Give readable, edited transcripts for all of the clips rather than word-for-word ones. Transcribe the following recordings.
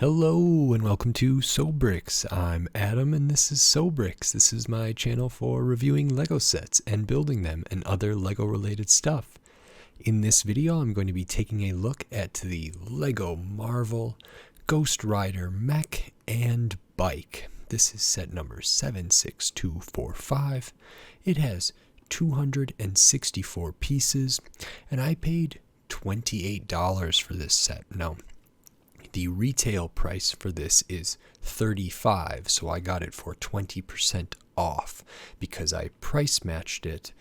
Hello and welcome to Sobrix. I'm Adam and this is Sobrix. This is my channel for reviewing Lego sets and building them and other Lego related stuff. In this video I'm going to be taking a look at the Lego Marvel Ghost Rider Mech and Bike. This is set number 76245. It has 264 pieces and I paid $28 for this set. Now, the retail price for this is $35, so I got it for 20% off because I price matched it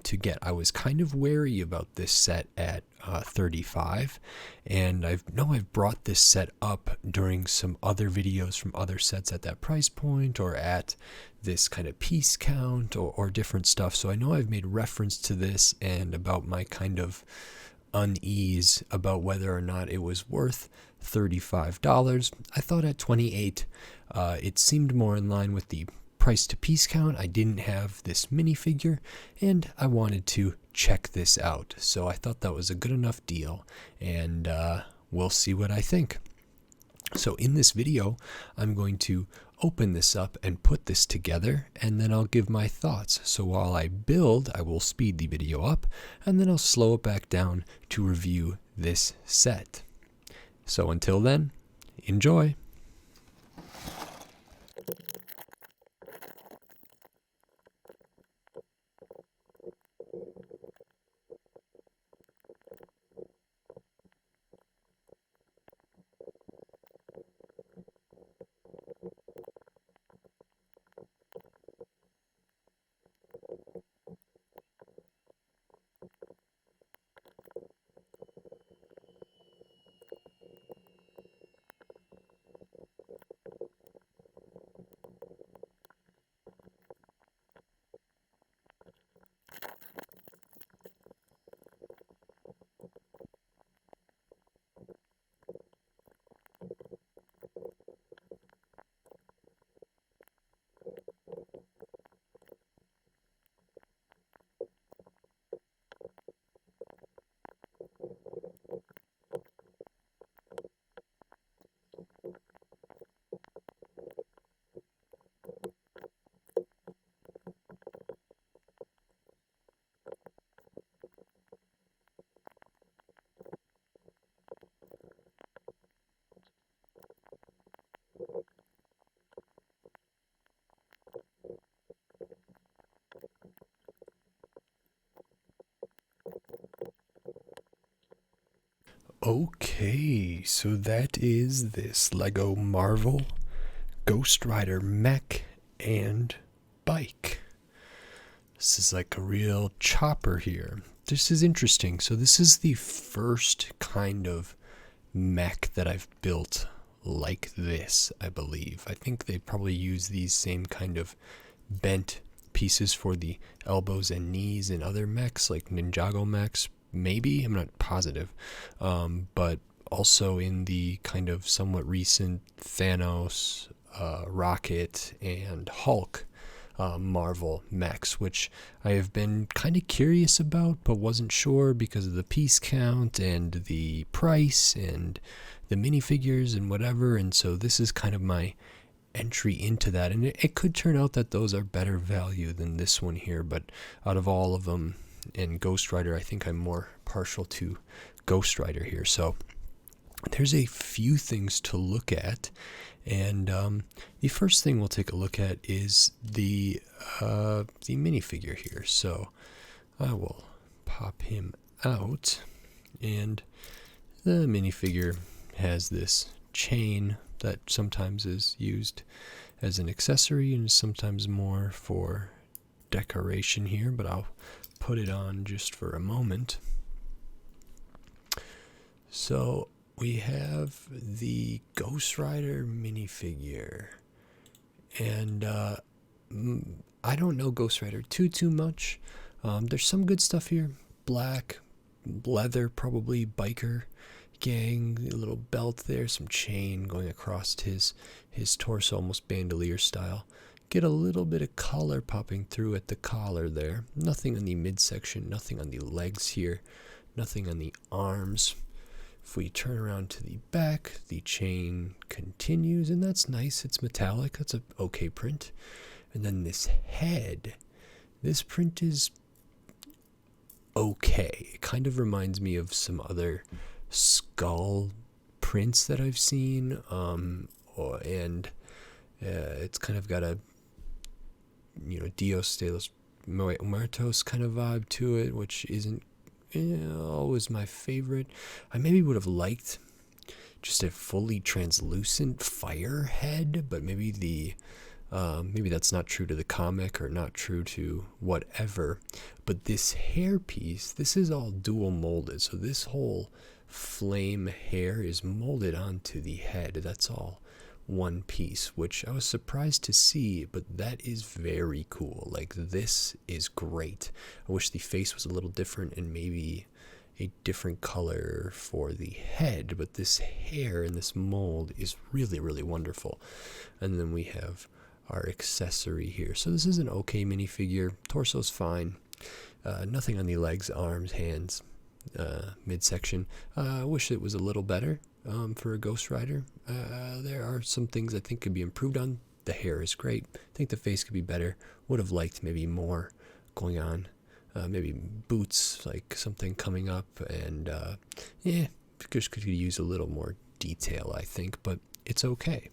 to get. I was kind of wary about this set at $35, and I've brought this set up during some other videos from other sets at that price point or at this kind of piece count or different stuff. So I know I've made reference to this and about my kind of unease about whether or not it was worth $35. I thought at $28 it seemed more in line with the price to piece count. I didn't have this minifigure and I wanted to check this out, so I thought that was a good enough deal, and we'll see what I think. So in this video I'm going to open this up and put this together, and then I'll give my thoughts. So while I build, I will speed the video up and then I'll slow it back down to review this set. So until then, enjoy! Okay, so that is this Lego Marvel Ghost Rider Mech and Bike. This is like a real chopper here. This is interesting. So this is the first kind of mech that I've built like this, I believe. I think they probably use these same kind of bent pieces for the elbows and knees in other mechs like Ninjago mechs. Maybe, I'm not positive, but also in the kind of somewhat recent Thanos, Rocket, and Hulk Marvel mechs, which I have been kind of curious about but wasn't sure because of the piece count and the price and the minifigures and whatever, and so this is kind of my entry into that, and it could turn out that those are better value than this one here, but out of all of them, and Ghost Rider, I think I'm more partial to Ghost Rider here. So there's a few things to look at, and the first thing we'll take a look at is the minifigure here. So I will pop him out, and the minifigure has this chain that sometimes is used as an accessory and sometimes more for decoration here, but I'll put it on just for a moment. So we have the Ghost Rider minifigure, and I don't know Ghost Rider too much. There's some good stuff here. Black leather, probably biker gang, a little belt there, some chain going across his torso, almost bandolier style. Get a little bit of color popping through at the collar there. Nothing on the midsection, nothing on the legs here, nothing on the arms. If we turn around to the back, the chain continues, and that's nice. It's metallic. That's an okay print. And then this head, this print is okay. It kind of reminds me of some other skull prints that I've seen, and it's kind of got a, Dios de los Muertos kind of vibe to it, which isn't always my favorite. I maybe would have liked just a fully translucent fire head, but maybe that's not true to the comic or not true to whatever. But this hair piece, this is all dual molded, so this whole flame hair is molded onto the head. That's all one piece, which I was surprised to see, but that is very cool. Like, this is great. I wish the face was a little different and maybe a different color for the head, but this hair in this mold is really, really wonderful. And then we have our accessory here. So this is an okay minifigure. Torso's fine. Nothing on the legs, arms, hands, midsection. I wish it was a little better for a Ghost Rider. There are some things I think could be improved on. The hair is great. I think the face could be better. Would have liked maybe more going on. Maybe boots, like something coming up, and just could use a little more detail, I think, but it's okay.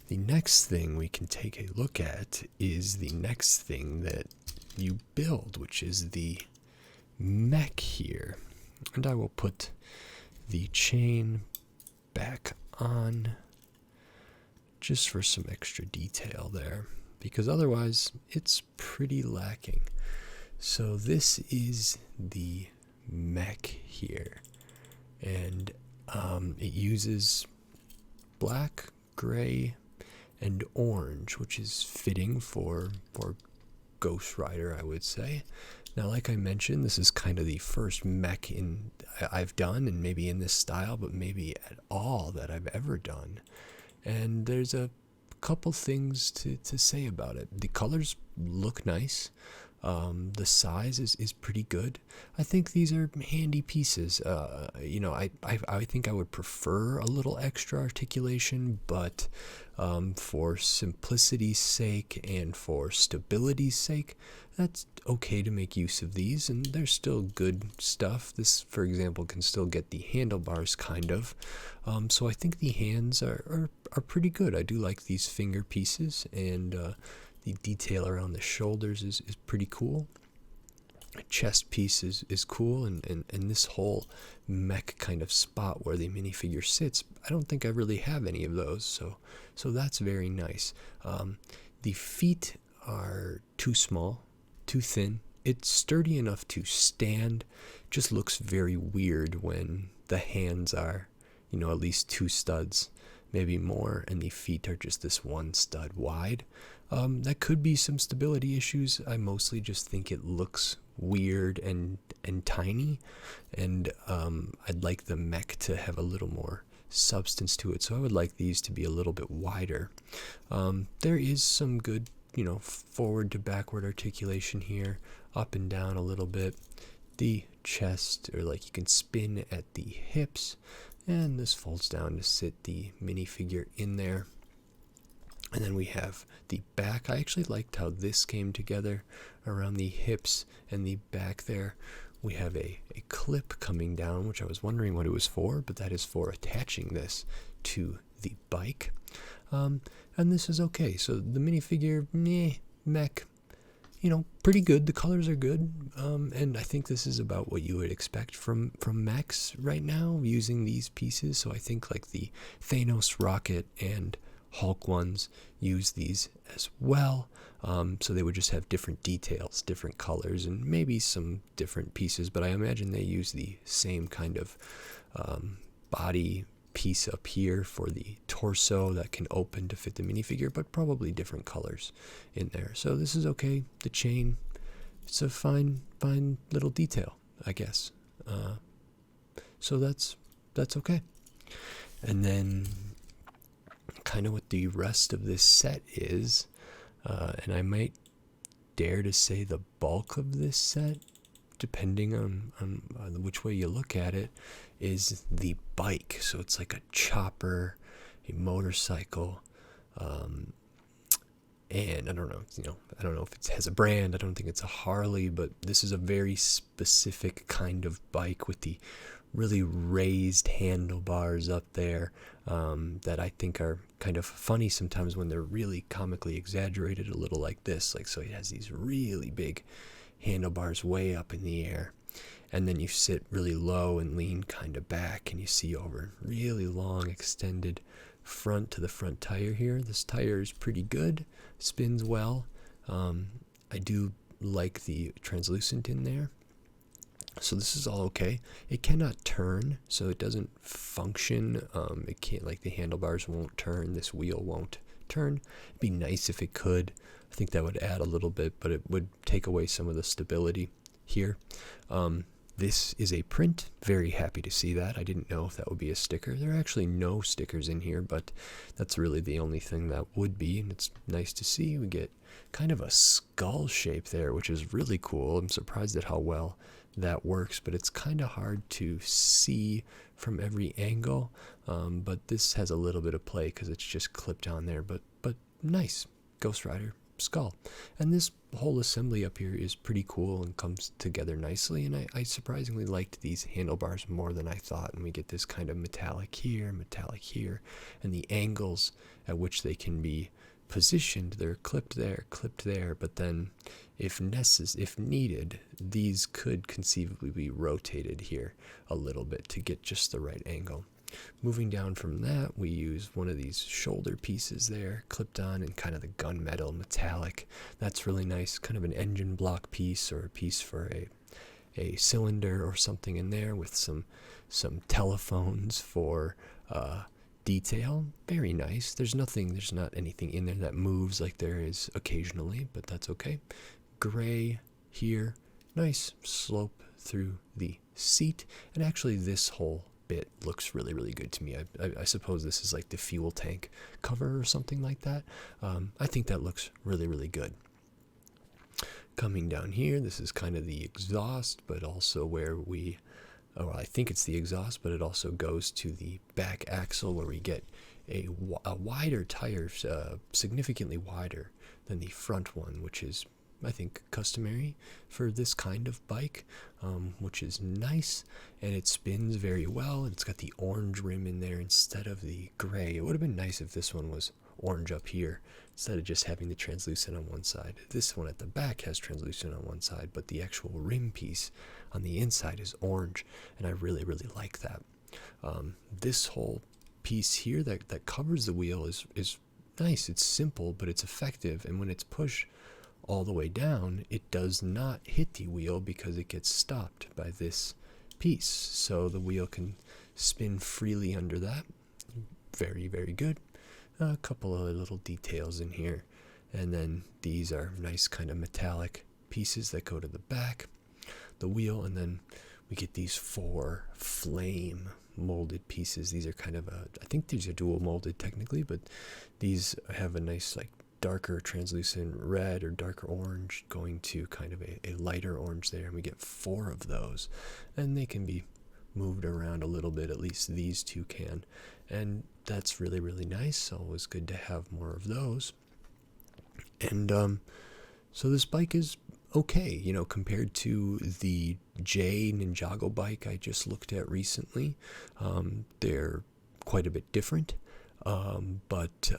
The next thing we can take a look at is the next thing that you build, which is the mech here. And I will put the chain back on just for some extra detail there, because otherwise it's pretty lacking. So this is the mech here, and it uses black, gray, and orange, which is fitting for Ghost Rider, I would say. Now, like I mentioned, this is kind of the first mech I've done, and maybe in this style, but maybe at all that I've ever done. And there's a couple things to say about it. The colors look nice. The size is pretty good. I think these are handy pieces. I think I would prefer a little extra articulation, but for simplicity's sake and for stability's sake, that's okay to make use of these, and they're still good stuff. This, for example, can still get the handlebars, kind of. So I think the hands are pretty good. I do like these finger pieces, and the detail around the shoulders is pretty cool. The chest piece is cool, and this whole mech kind of spot where the minifigure sits, I don't think I really have any of those, so that's very nice. The feet are too small, too thin. It's sturdy enough to stand, just looks very weird when the hands are, at least 2 studs, maybe more, and the feet are just this 1 stud wide. That could be some stability issues. I mostly just think it looks weird and tiny, and I'd like the mech to have a little more substance to it, so I would like these to be a little bit wider. There is some good, forward to backward articulation here, up and down a little bit. The chest, or like you can spin at the hips, and this folds down to sit the minifigure in there. And then we have the back. I actually liked how this came together around the hips and the back there. We have a clip coming down, which I was wondering what it was for, but that is for attaching this to the bike. And this is okay. So the minifigure, mech, pretty good. The colors are good. And I think this is about what you would expect from mechs right now, using these pieces. So I think like the Thanos rocket and Hulk ones use these as well, so they would just have different details, different colors, and maybe some different pieces, but I imagine they use the same kind of body piece up here for the torso that can open to fit the minifigure, but probably different colors in there. So this is okay. The chain, it's a fine little detail, I guess. So that's okay. And then kind of what the rest of this set is, and I might dare to say the bulk of this set, depending on which way you look at it, is the bike. So it's like a chopper, a motorcycle, and I don't know, I don't know if it has a brand. I don't think it's a Harley, but this is a very specific kind of bike with the really raised handlebars up there, that I think are kind of funny sometimes when they're really comically exaggerated a little like this. Like, so it has these really big handlebars way up in the air, and then you sit really low and lean kind of back, and you see over really long extended front to the front tire here. This tire is pretty good, spins well. I do like the translucent in there. So this is all okay. It cannot turn, so it doesn't function. It can't, like, the handlebars won't turn. This wheel won't turn. It'd be nice if it could. I think that would add a little bit, but it would take away some of the stability here. This is a print. Very happy to see that. I didn't know if that would be a sticker. There are actually no stickers in here, but that's really the only thing that would be, and it's nice to see. We get kind of a skull shape there, which is really cool. I'm surprised at how well that works, but it's kind of hard to see from every angle. But this has a little bit of play because it's just clipped on there, but nice Ghost Rider skull. And this whole assembly up here is pretty cool and comes together nicely, and I surprisingly liked these handlebars more than I thought. And we get this kind of metallic here, and the angles at which they can be positioned, they're clipped there, but then if needed, these could conceivably be rotated here a little bit to get just the right angle. Moving down from that, we use one of these shoulder pieces there, clipped on in kind of the gunmetal metallic. That's really nice, kind of an engine block piece, or a piece for a cylinder or something in there, with some telephones for detail. Very nice. There's not anything in there that moves like there is occasionally, but that's okay. Gray here, nice slope through the seat, and actually this whole bit looks really, really good to me. I suppose this is like the fuel tank cover or something like that. I think that looks really, really good. Coming down here, this is kind of the exhaust, but also where I think it's the exhaust, but it also goes to the back axle, where we get a wider tire, significantly wider than the front one, which is, I think, customary for this kind of bike, which is nice, and it spins very well, and it's got the orange rim in there instead of the gray. It would have been nice if this one was orange up here instead of just having the translucent on one side. This one at the back has translucent on one side, but the actual rim piece on the inside is orange, and I really, really like that. This whole piece here that covers the wheel is nice. It's simple, but it's effective, and when it's pushed all the way down, it does not hit the wheel because it gets stopped by this piece, so the wheel can spin freely under that. Very, very good. A couple of little details in here, and then these are nice kind of metallic pieces that go to the back, the wheel, and then we get these 4 flame molded pieces. These are kind of I think these are dual molded technically, but these have a nice, like, darker translucent red or darker orange going to kind of a lighter orange there, and we get 4 of those, and they can be moved around a little bit. At least these 2 can, and that's really, really nice. Always good to have more of those. And so this bike is okay, compared to the J Ninjago bike I just looked at recently. They're quite a bit different, but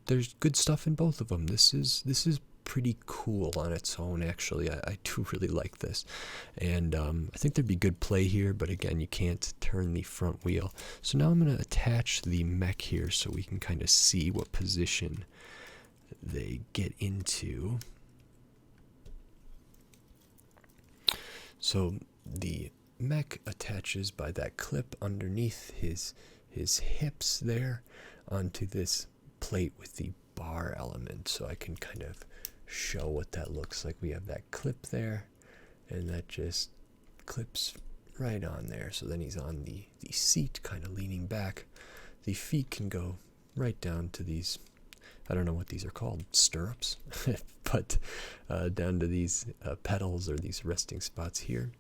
there's good stuff in both of them. This is pretty cool on its own, actually. I do really like this, and I think there'd be good play here, but again, you can't turn the front wheel. So now I'm going to attach the mech here so we can kind of see what position they get into. So the mech attaches by that clip underneath his hips there onto this plate with the bar element, so I can kind of show what that looks like. We have that clip there, and that just clips right on there. So then he's on the seat, kind of leaning back. The feet can go right down to these I don't know what these are called, stirrups, but down to these pedals or these resting spots here.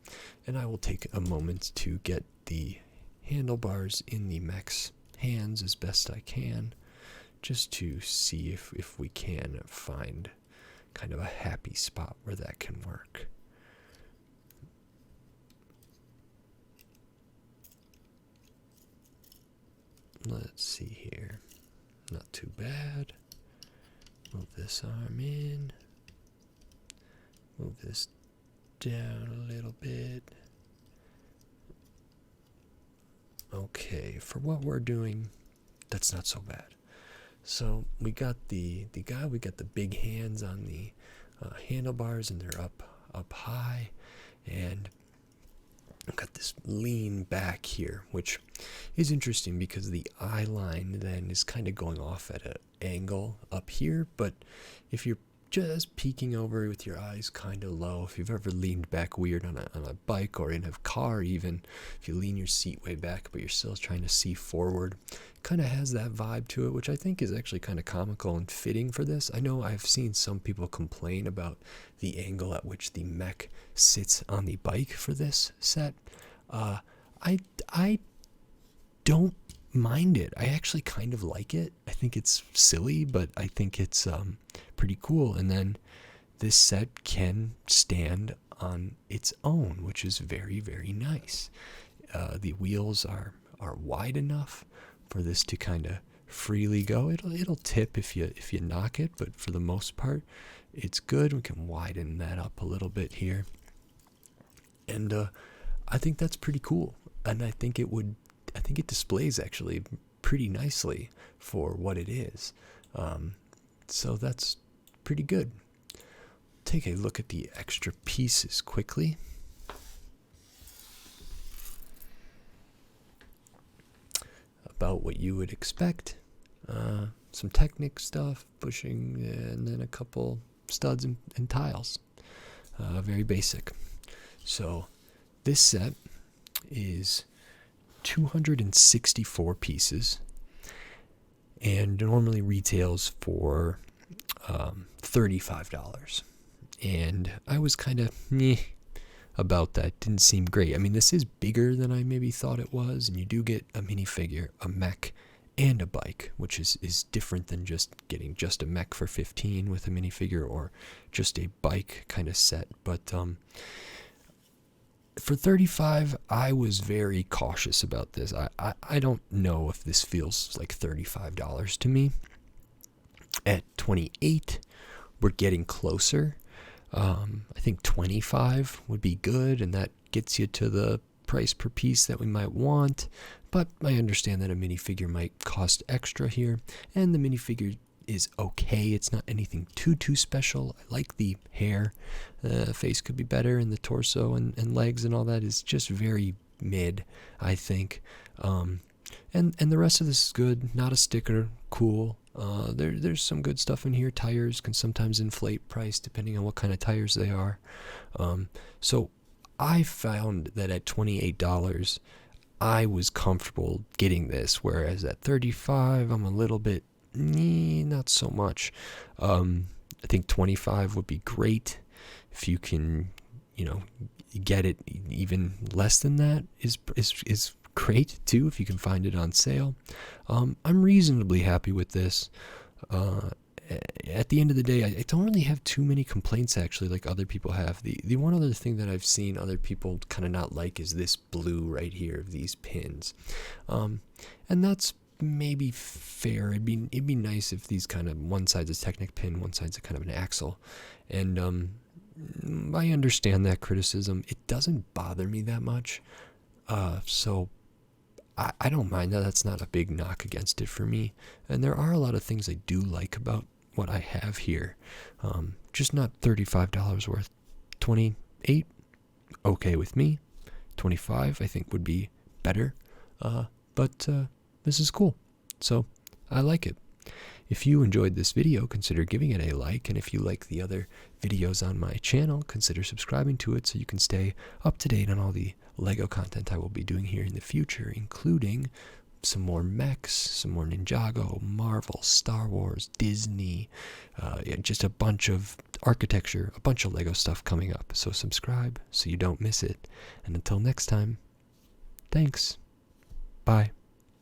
And I will take a moment to get the handlebars in the mech's hands as best I can, just to see if we can find kind of a happy spot where that can work. Let's see here. Not too bad. Move this arm in. Move this down a little bit. Okay, for what we're doing, that's not so bad. So we got the guy, we got the big hands on the handlebars, and they're up high, and I've got this lean back here, which is interesting because the eye line then is kind of going off at an angle up here, but if you're just peeking over with your eyes kind of low, if you've ever leaned back weird on a bike or in a car even, if you lean your seat way back but you're still trying to see forward, kind of has that vibe to it, which I think is actually kind of comical and fitting for this. I know I've seen some people complain about the angle at which the mech sits on the bike for this set. I don't mind it. I actually kind of like it. I think it's silly, but I think it's pretty cool. And then this set can stand on its own, which is very, very nice. The wheels are wide enough for this to kind of freely go. It'll tip if you knock it, but for the most part, it's good. We can widen that up a little bit here, and I think that's pretty cool. And I think it displays actually pretty nicely for what it is. So that's pretty good. Take a look at the extra pieces quickly. About what you would expect. Some Technic stuff, bushing, and then a couple studs and tiles. Very basic. So this set is 264 pieces and normally retails for $35. And I was kind of about that. Didn't seem great. I mean, this is bigger than I maybe thought it was, and you do get a minifigure, a mech, and a bike, which is different than just getting just a mech for $15 with a minifigure or just a bike kind of set. But for $35, I was very cautious about this. I don't know if this feels like $35 to me. At $28, we're getting closer. I think $25 would be good, and that gets you to the price per piece that we might want. But I understand that a minifigure might cost extra here, and the minifigure is okay. It's not anything too special. I like the hair. Face could be better, and the torso and legs and all that is just very mid, I think. And the rest of this is good. Not a sticker. Cool. There's some good stuff in here. Tires can sometimes inflate price depending on what kind of tires they are. So I found that at $28, I was comfortable getting this, whereas at $35, I'm a little bit not so much. I think $25 would be great. If you can, get it even less than that is great too, if you can find it on sale. I'm reasonably happy with this. At the end of the day, I don't really have too many complaints actually like other people have. The one other thing that I've seen other people kind of not like is this blue right here of these pins. And that's maybe fair. It'd be nice if these kind of, one side's a Technic pin, one side's a kind of an axle. And I understand that criticism. It doesn't bother me that much. So I don't mind that. That's not a big knock against it for me. And there are a lot of things I do like about what I have here. Just not $35 worth. $28, okay with me. $25, I think would be better. But this is cool. So I like it. If you enjoyed this video, consider giving it a like, and if you like the other videos on my channel, consider subscribing to it so you can stay up to date on all the LEGO content I will be doing here in the future, including some more mechs, some more Ninjago, Marvel, Star Wars, Disney, yeah, just a bunch of architecture, a bunch of Lego stuff coming up. So subscribe so you don't miss it. And until next time, thanks. Bye.